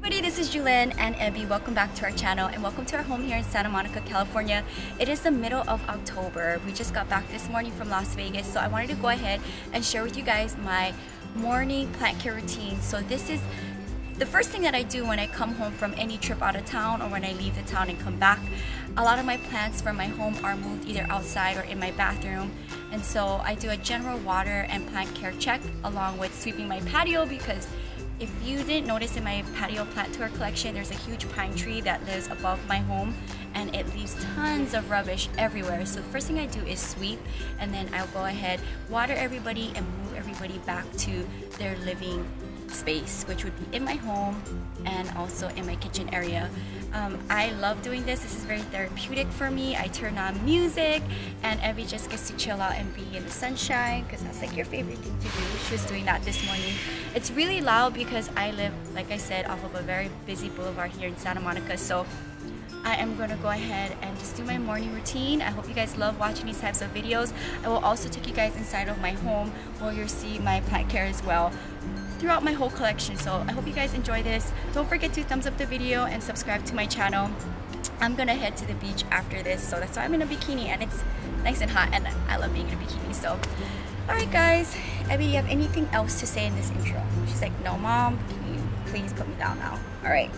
Everybody, this is Julyn and Abby. Welcome back to our channel and welcome to our home here in Santa Monica, California. It is the middle of October. We just got back this morning from Las Vegas, so I wanted to go ahead and share with you guys my morning plant care routine. So this is the first thing that I do when I come home from any trip out of town or when I leave the town and come back. A lot of my plants from my home are moved either outside or in my bathroom, and so I do a general water and plant care check along with sweeping my patio, because if you didn't notice in my patio plant tour collection, there's a huge pine tree that lives above my home and it leaves tons of rubbish everywhere. So the first thing I do is sweep, and then I'll go ahead, water everybody and move everybody back to their living space, which would be in my home and also in my kitchen area. I love doing this. This is very therapeutic for me. I turn on music and Evie just gets to chill out and be in the sunshine, because that's like your favorite thing to do. She was doing that this morning. It's really loud because I live, like I said, off of a very busy boulevard here in Santa Monica. So I am going to go ahead and just do my morning routine. I hope you guys love watching these types of videos. I will also take you guys inside of my home where you'll see my plant care as well throughout my whole collection. So I hope you guys enjoy this. Don't forget to thumbs up the video and subscribe to my channel. I'm gonna head to the beach after this, so that's why I'm in a bikini and it's nice and hot and I love being in a bikini. So alright guys, Abby, do you have anything else to say in this intro? She's like, no mom, can you please put me down now? Alright.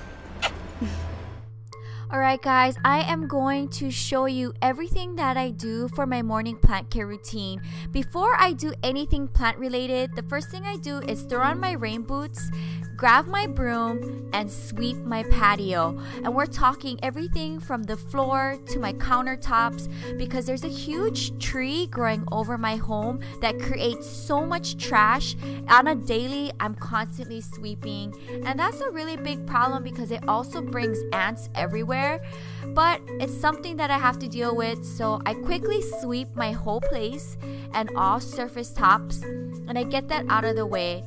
Alright guys, I am going to show you everything that I do for my morning plant care routine. Before I do anything plant related, the first thing I do is throw on my rain boots, grab my broom, and sweep my patio. And we're talking everything from the floor to my countertops, because there's a huge tree growing over my home that creates so much trash. On a daily, I'm constantly sweeping, and that's a really big problem because it also brings ants everywhere. But it's something that I have to deal with, so I quickly sweep my whole place and all surface tops, and I get that out of the way.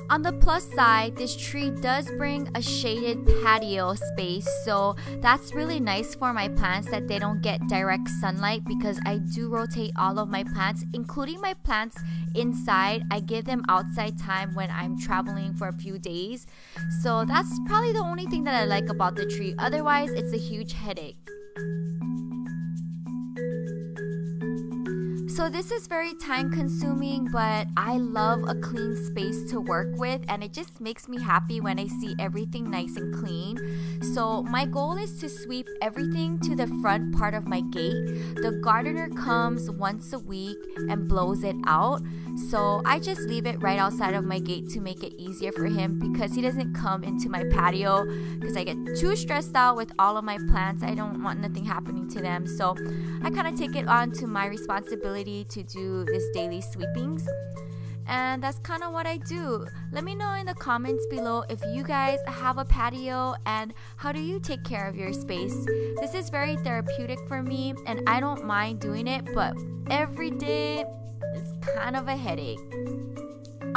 On the plus side, this tree does bring a shaded patio space, so that's really nice for my plants that they don't get direct sunlight, because I do rotate all of my plants, including my plants inside. I give them outside time when I'm traveling for a few days. So that's probably the only thing that I like about the tree. Otherwise, it's a huge headache. So this is very time consuming, but I love a clean space to work with, and it just makes me happy when I see everything nice and clean. So my goal is to sweep everything to the front part of my gate. The gardener comes once a week and blows it out, so I just leave it right outside of my gate to make it easier for him, because he doesn't come into my patio because I get too stressed out with all of my plants. I don't want nothing happening to them, so I kind of take it on to my responsibility to do this daily sweepings, and that's kind of what I do. Let me know in the comments below if you guys have a patio and how do you take care of your space. This is very therapeutic for me and I don't mind doing it, but every day is kind of a headache.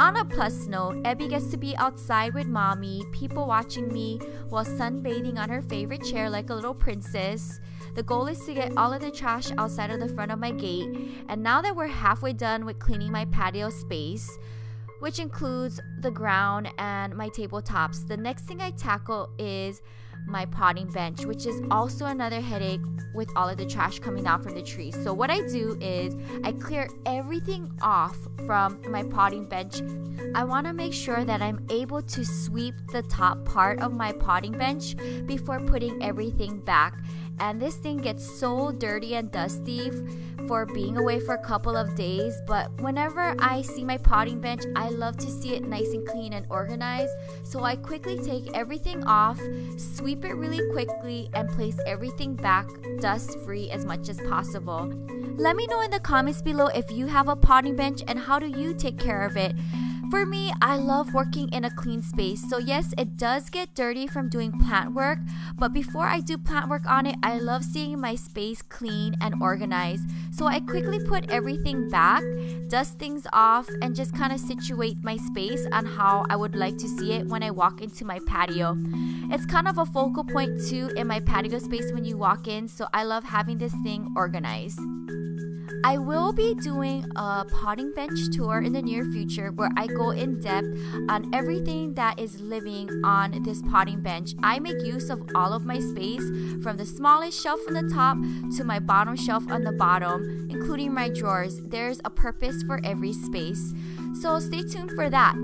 On a plus note, Abby gets to be outside with mommy, people watching me while sunbathing on her favorite chair like a little princess. The goal is to get all of the trash outside of the front of my gate. And now that we're halfway done with cleaning my patio space, which includes the ground and my tabletops, the next thing I tackle is my potting bench, which is also another headache with all of the trash coming down from the tree. So what I do is I clear everything off from my potting bench. I want to make sure that I'm able to sweep the top part of my potting bench before putting everything back. And this thing gets so dirty and dusty for being away for a couple of days, but whenever I see my potting bench, I love to see it nice and clean and organized. So I quickly take everything off, sweep it really quickly, and place everything back dust free as much as possible. Let me know in the comments below if you have a potting bench and how do you take care of it. For me, I love working in a clean space. So yes, it does get dirty from doing plant work, but before I do plant work on it, I love seeing my space clean and organized. So I quickly put everything back, dust things off, and just kind of situate my space on how I would like to see it when I walk into my patio. It's kind of a focal point too in my patio space when you walk in, so I love having this thing organized. I will be doing a potting bench tour in the near future where I go in depth on everything that is living on this potting bench. I make use of all of my space, from the smallest shelf on the top to my bottom shelf on the bottom, including my drawers. There's a purpose for every space. So stay tuned for that.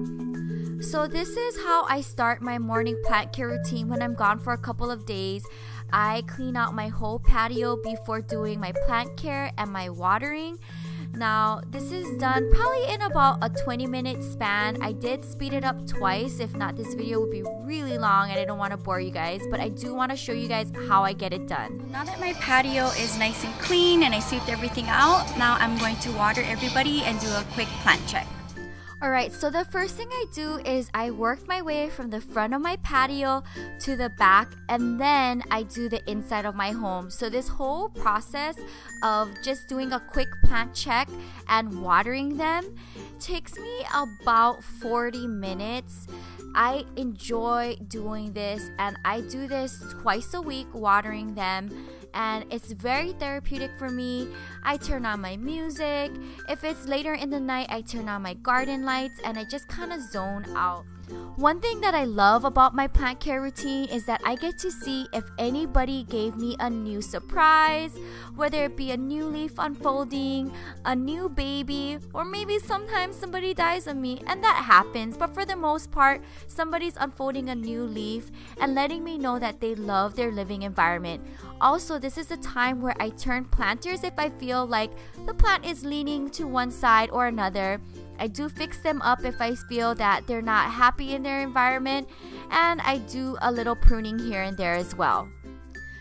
So this is how I start my morning plant care routine when I'm gone for a couple of days. I clean out my whole patio before doing my plant care and my watering. Now, this is done probably in about a 20-minute span. I did speed it up twice. If not, this video would be really long and I don't want to bore you guys, but I do want to show you guys how I get it done. Now that my patio is nice and clean and I sweeped everything out, now I'm going to water everybody and do a quick plant check. Alright, so the first thing I do is I work my way from the front of my patio to the back, and then I do the inside of my home. So this whole process of just doing a quick plant check and watering them takes me about 40 minutes. I enjoy doing this, and I do this twice a week, watering them, and it's very therapeutic for me. I turn on my music. If it's later in the night, I turn on my garden lights and I just kind of zone out. One thing that I love about my plant care routine is that I get to see if anybody gave me a new surprise, whether it be a new leaf unfolding, a new baby, or maybe sometimes somebody dies on me, and that happens, but for the most part, somebody's unfolding a new leaf and letting me know that they love their living environment. Also, this is a time where I turn planters if I feel like the plant is leaning to one side or another. I do fix them up if I feel that they're not happy in their environment, and I do a little pruning here and there as well.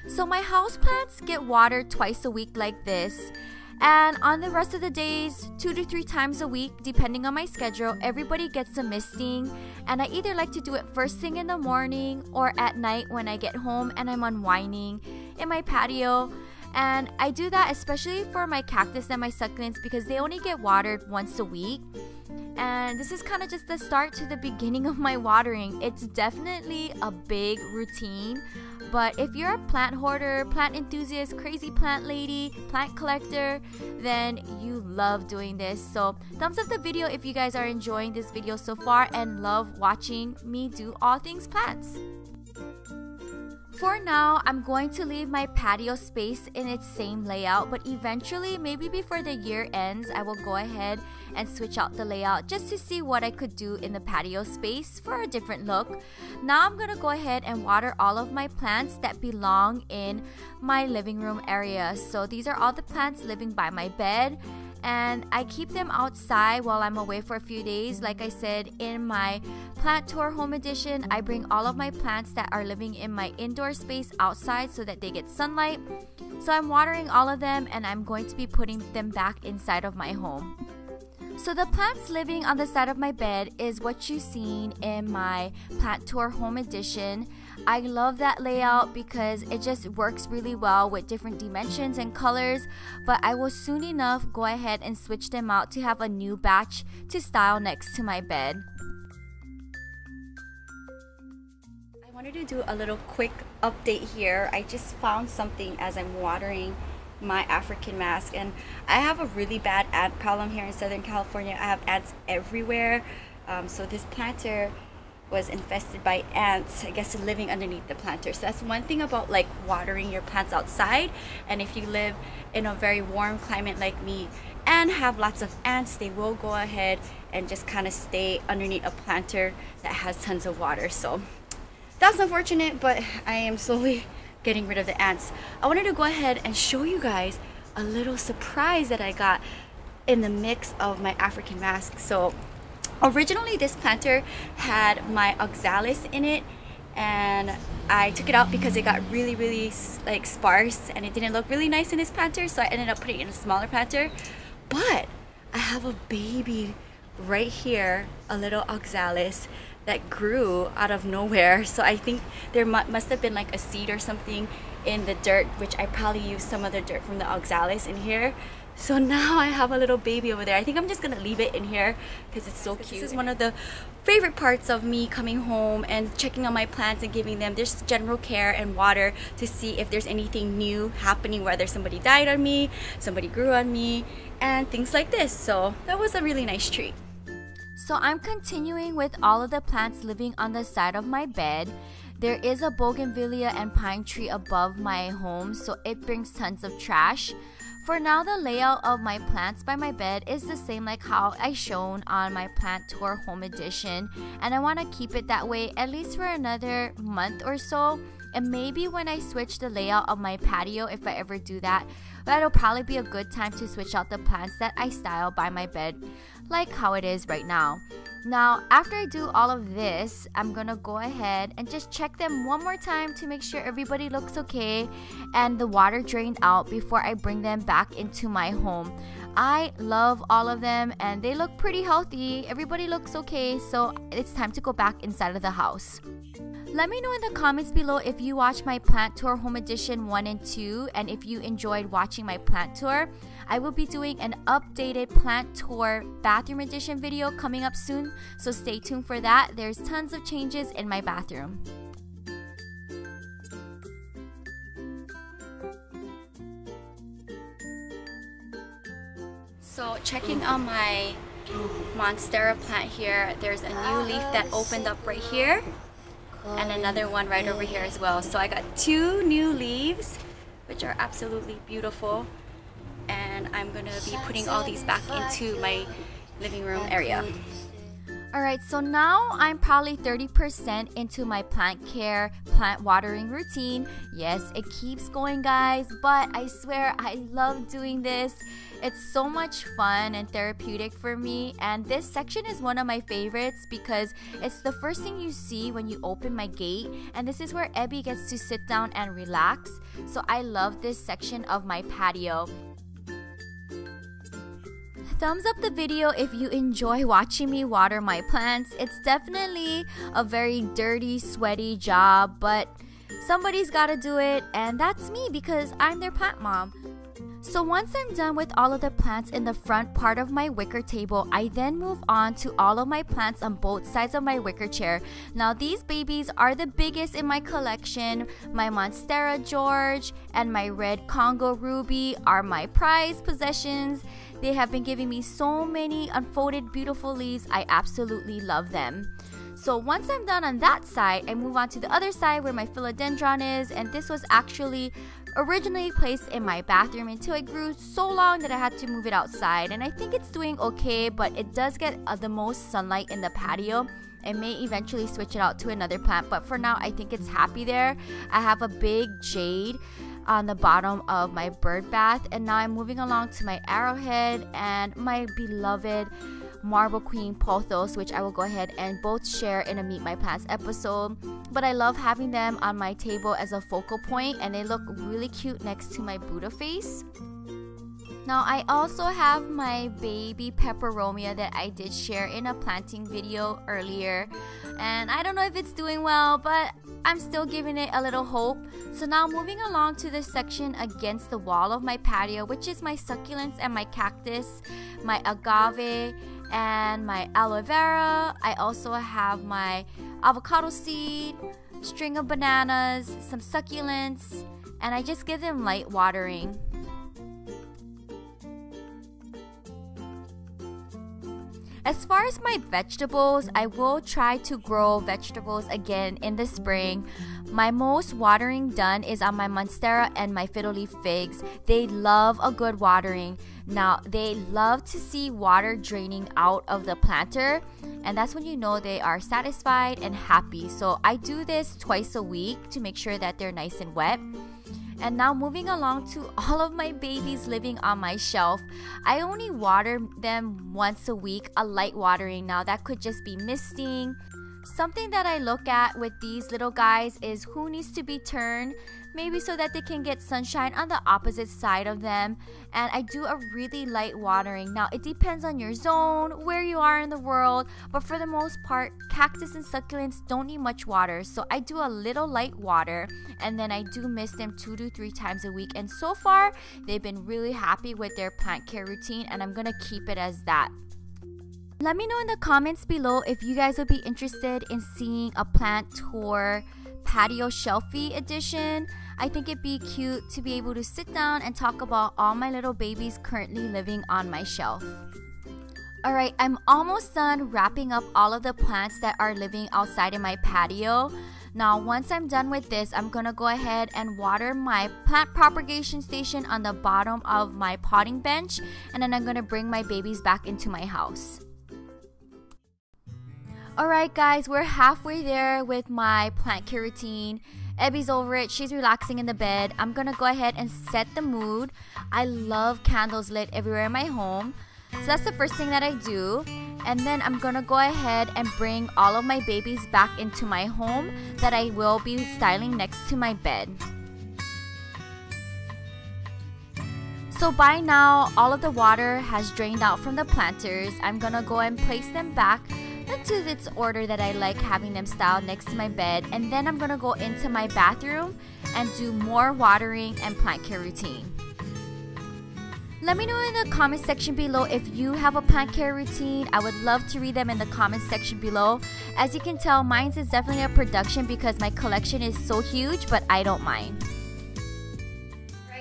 So my houseplants get watered twice a week like this, and on the rest of the days, 2 to 3 times a week, depending on my schedule. Everybody gets a misting, and I either like to do it first thing in the morning or at night when I get home and I'm unwinding in my patio. And I do that especially for my cactus and my succulents because they only get watered once a week. And this is kind of just the start to the beginning of my watering. It's definitely a big routine, but if you're a plant hoarder, plant enthusiast, crazy plant lady, plant collector, then you love doing this. So thumbs up the video if you guys are enjoying this video so far and love watching me do all things plants. For now, I'm going to leave my patio space in its same layout, but eventually, maybe before the year ends, I will go ahead and switch out the layout just to see what I could do in the patio space for a different look. Now I'm going to go ahead and water all of my plants that belong in my living room area. So these are all the plants living by my bed, and I keep them outside while I'm away for a few days. Like I said, in my plant tour home edition, I bring all of my plants that are living in my indoor space outside so that they get sunlight. So I'm watering all of them, and I'm going to be putting them back inside of my home. So the plants living on the side of my bed is what you've seen in my plant tour home edition. I love that layout because it just works really well with different dimensions and colors, but I will soon enough go ahead and switch them out to have a new batch to style next to my bed. I wanted to do a little quick update here. I just found something as I'm watering my African mask, and I have a really bad ant problem here in Southern California. I have ants everywhere. So this planter was infested by ants, I guess, living underneath the planter. So that's one thing about like watering your plants outside. And if you live in a very warm climate like me and have lots of ants, they will go ahead and just kind of stay underneath a planter that has tons of water. So that's unfortunate, but I am slowly getting rid of the ants. I wanted to go ahead and show you guys a little surprise that I got in the mix of my African mask. So originally this planter had my oxalis in it, and I took it out because it got really like sparse and it didn't look really nice in this planter, so I ended up putting it in a smaller planter. But I have a baby right here, a little oxalis that grew out of nowhere. So I think there must have been like a seed or something in the dirt, which I probably used some of the dirt from the oxalis in here. So now I have a little baby over there. I think I'm just gonna leave it in here because it's so cute. This is one of the favorite parts of me coming home and checking on my plants and giving them just general care and water to see if there's anything new happening, whether somebody died on me, somebody grew on me, and things like this. So that was a really nice treat. So I'm continuing with all of the plants living on the side of my bed. There is a bougainvillea and pine tree above my home, so it brings tons of trash. For now, the layout of my plants by my bed is the same like how I shown on my plant tour home edition, and I want to keep it that way at least for another month or so. And maybe when I switch the layout of my patio, if I ever do that, that'll probably be a good time to switch out the plants that I style by my bed like how it is right now. Now, after I do all of this, I'm gonna go ahead and just check them one more time to make sure everybody looks okay and the water drained out before I bring them back into my home. I love all of them and they look pretty healthy. Everybody looks okay, so it's time to go back inside of the house. Let me know in the comments below if you watched my plant tour home edition 1 and 2 and if you enjoyed watching my plant tour. I will be doing an updated plant tour bathroom edition video coming up soon, so stay tuned for that. There's tons of changes in my bathroom. So checking on my monstera plant here, there's a new leaf that opened up right here and another one right over here as well. So I got 2 new leaves, which are absolutely beautiful, and I'm gonna be putting all these back into my living room area. Alright, so now I'm probably 30% into my plant care, plant watering routine. Yes, it keeps going, guys, but I swear I love doing this. It's so much fun and therapeutic for me, and this section is one of my favorites because it's the first thing you see when you open my gate, and this is where Abby gets to sit down and relax. So I love this section of my patio. Thumbs up the video if you enjoy watching me water my plants. It's definitely a very dirty, sweaty job, but somebody's gotta do it, and that's me because I'm their plant mom. So once I'm done with all of the plants in the front part of my wicker table, I then move on to all of my plants on both sides of my wicker chair. Now these babies are the biggest in my collection. My Monstera George and my red Congo Ruby are my prized possessions. They have been giving me so many unfolded beautiful leaves. I absolutely love them. So once I'm done on that side, I move on to the other side where my philodendron is, and this was actually originally placed in my bathroom until it grew so long that I had to move it outside, and I think it's doing okay, but it does get the most sunlight in the patio. I may eventually switch it out to another plant, but for now I think it's happy there. I have a big jade on the bottom of my bird bath, and now I'm moving along to my arrowhead and my beloved Marble Queen Pothos, which I will go ahead and both share in a Meet My Plants episode. But I love having them on my table as a focal point, and they look really cute next to my Buddha face. Now I also have my baby peperomia that I did share in a planting video earlier, and I don't know if it's doing well, but I'm still giving it a little hope. So now moving along to the section against the wall of my patio, which is my succulents and my cactus, my agave and my aloe vera. I also have my avocado seed, string of bananas, some succulents, and I just give them light watering. As far as my vegetables, I will try to grow vegetables again in the spring. My most watering done is on my monstera and my fiddle leaf figs. They love a good watering. Now, they love to see water draining out of the planter, and that's when you know they are satisfied and happy. So I do this twice a week to make sure that they're nice and wet. And now moving along to all of my babies living on my shelf. I only water them once a week, a light watering. Now that could just be misting. Something that I look at with these little guys is who needs to be turned, maybe so that they can get sunshine on the opposite side of them. And I do a really light watering. Now it depends on your zone, where you are in the world, but for the most part, cactus and succulents don't need much water. So I do a little light water, and then I do mist them 2 to 3 times a week. And so far, they've been really happy with their plant care routine, and I'm gonna keep it as that. Let me know in the comments below if you guys would be interested in seeing a plant tour patio shelfie edition. I think it'd be cute to be able to sit down and talk about all my little babies currently living on my shelf. Alright, I'm almost done wrapping up all of the plants that are living outside in my patio. Now once I'm done with this, I'm gonna go ahead and water my plant propagation station on the bottom of my potting bench, and then I'm gonna bring my babies back into my house. Alright guys, we're halfway there with my plant care routine. Ebby's over it. She's relaxing in the bed. I'm gonna go ahead and set the mood. I love candles lit everywhere in my home. So that's the first thing that I do. And then I'm gonna go ahead and bring all of my babies back into my home that I will be styling next to my bed. So by now, all of the water has drained out from the planters. I'm gonna go and place them back into its order that I like having them styled next to my bed, and then I'm gonna go into my bathroom and do more watering and plant care routine. Let me know in the comment section below if you have a plant care routine. I would love to read them in the comment section below. As you can tell, mine is definitely a production because my collection is so huge, but I don't mind.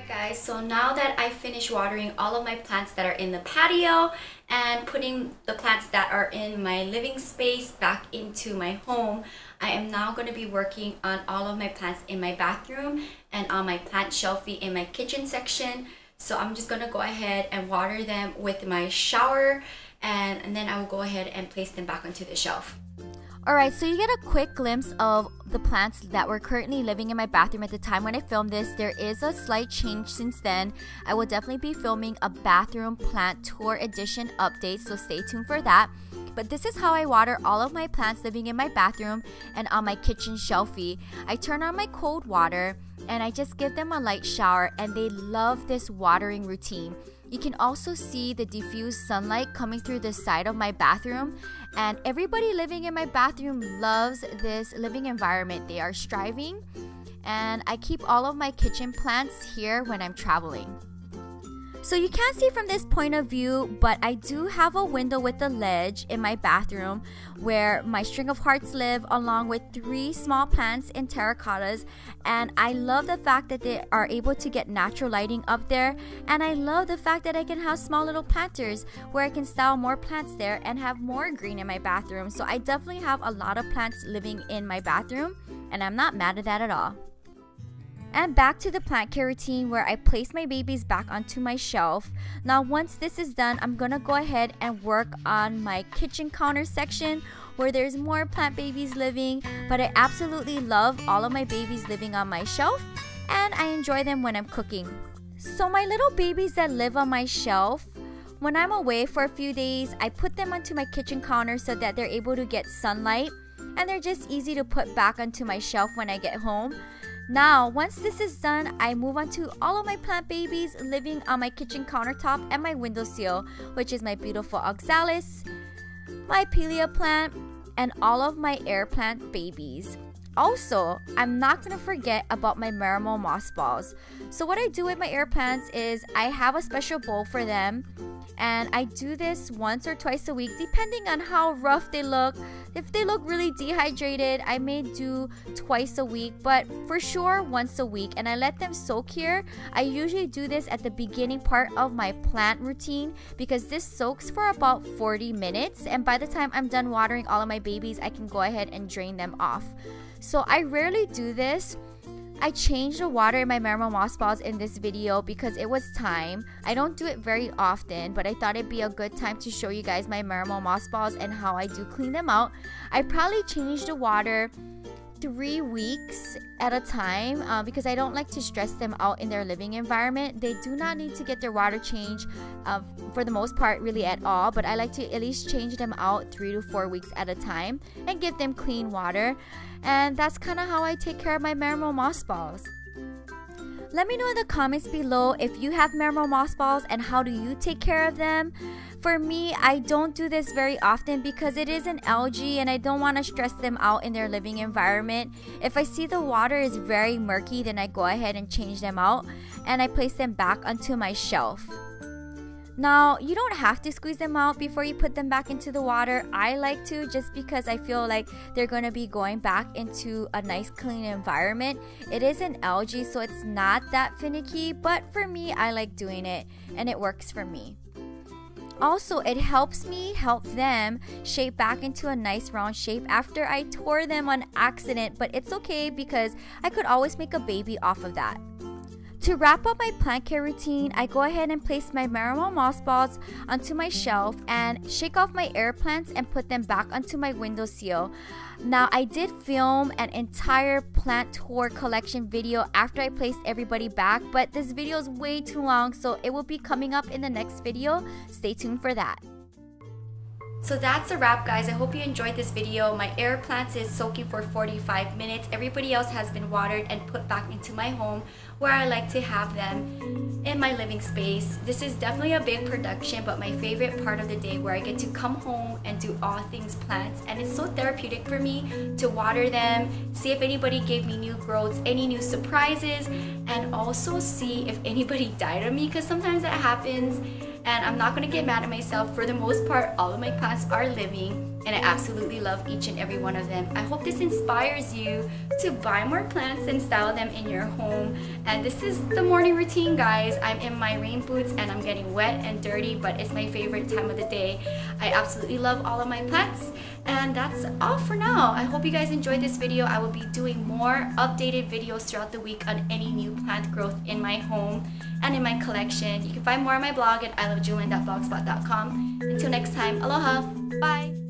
Guys, so now that I finished watering all of my plants that are in the patio and putting the plants that are in my living space back into my home, I am now going to be working on all of my plants in my bathroom and on my plant shelfie in my kitchen section. So I'm just going to go ahead and water them with my shower, and then I will go ahead and place them back onto the shelf. Alright, so you get a quick glimpse of the plants that were currently living in my bathroom at the time when I filmed this. There is a slight change since then. I will definitely be filming a bathroom plant tour edition update, so stay tuned for that. But this is how I water all of my plants living in my bathroom and on my kitchen shelfie. I turn on my cold water and I just give them a light shower, and they love this watering routine. You can also see the diffused sunlight coming through the side of my bathroom, and everybody living in my bathroom loves this living environment. They are striving, and I keep all of my kitchen plants here when I'm traveling. So you can't see from this point of view, but I do have a window with a ledge in my bathroom where my string of hearts live, along with 3 small plants in terracottas. And I love the fact that they are able to get natural lighting up there. And I love the fact that I can have small little planters where I can style more plants there and have more green in my bathroom. So I definitely have a lot of plants living in my bathroom, and I'm not mad at that at all. And back to the plant care routine where I place my babies back onto my shelf. Now once this is done, I'm gonna go ahead and work on my kitchen counter section where there's more plant babies living, but I absolutely love all of my babies living on my shelf, and I enjoy them when I'm cooking. So my little babies that live on my shelf, when I'm away for a few days, I put them onto my kitchen counter so that they're able to get sunlight, and they're just easy to put back onto my shelf when I get home. Now, once this is done, I move on to all of my plant babies living on my kitchen countertop and my windowsill, which is my beautiful oxalis, my pilea plant, and all of my air plant babies. Also, I'm not going to forget about my marimo moss balls. So what I do with my air plants is I have a special bowl for them, and I do this once or twice a week depending on how rough they look. If they look really dehydrated, I may do twice a week, but for sure once a week, and I let them soak here. I usually do this at the beginning part of my plant routine because this soaks for about 40 minutes, and by the time I'm done watering all of my babies, I can go ahead and drain them off. So I rarely do this. I changed the water in my marimo moss balls in this video because it was time. I don't do it very often, but I thought it'd be a good time to show you guys my marimo moss balls and how I do clean them out. I probably changed the water 3 weeks at a time because I don't like to stress them out in their living environment. They do not need to get their water changed for the most part really at all, but I like to at least change them out 3 to 4 weeks at a time and give them clean water. And that's kind of how I take care of my marrow mothballs. Let me know in the comments below if you have marrow mothballs and how do you take care of them. For me, I don't do this very often because it is an algae and I don't want to stress them out in their living environment. If I see the water is very murky, then I go ahead and change them out and I place them back onto my shelf. Now, you don't have to squeeze them out before you put them back into the water. I like to, just because I feel like they're going to be going back into a nice clean environment. It is an algae, so it's not that finicky, but for me, I like doing it and it works for me. Also, it helps me help them shape back into a nice round shape after I tore them on accident, but it's okay because I could always make a baby off of that. To wrap up my plant care routine, I go ahead and place my marrow mothballs onto my shelf and shake off my air plants and put them back onto my windowsill. Now, I did film an entire plant tour collection video after I placed everybody back, but this video is way too long, so it will be coming up in the next video. Stay tuned for that. So that's a wrap, guys. I hope you enjoyed this video. My air plants is soaking for 45 minutes. Everybody else has been watered and put back into my home where I like to have them in my living space. This is definitely a big production, but my favorite part of the day where I get to come home and do all things plants. And it's so therapeutic for me to water them, see if anybody gave me new growths, any new surprises, and also see if anybody died on me, because sometimes that happens. And I'm not going to get mad at myself. For the most part, all of my plants are living and I absolutely love each and every one of them. I hope this inspires you to buy more plants and style them in your home. And this is the morning routine, guys. I'm in my rain boots and I'm getting wet and dirty, but it's my favorite time of the day. I absolutely love all of my plants. And that's all for now. I hope you guys enjoyed this video. I will be doing more updated videos throughout the week on any new plant growth in my home and in my collection. You can find more on my blog at ILOVEJEWELYN.blogspot.com. Until next time, aloha, bye!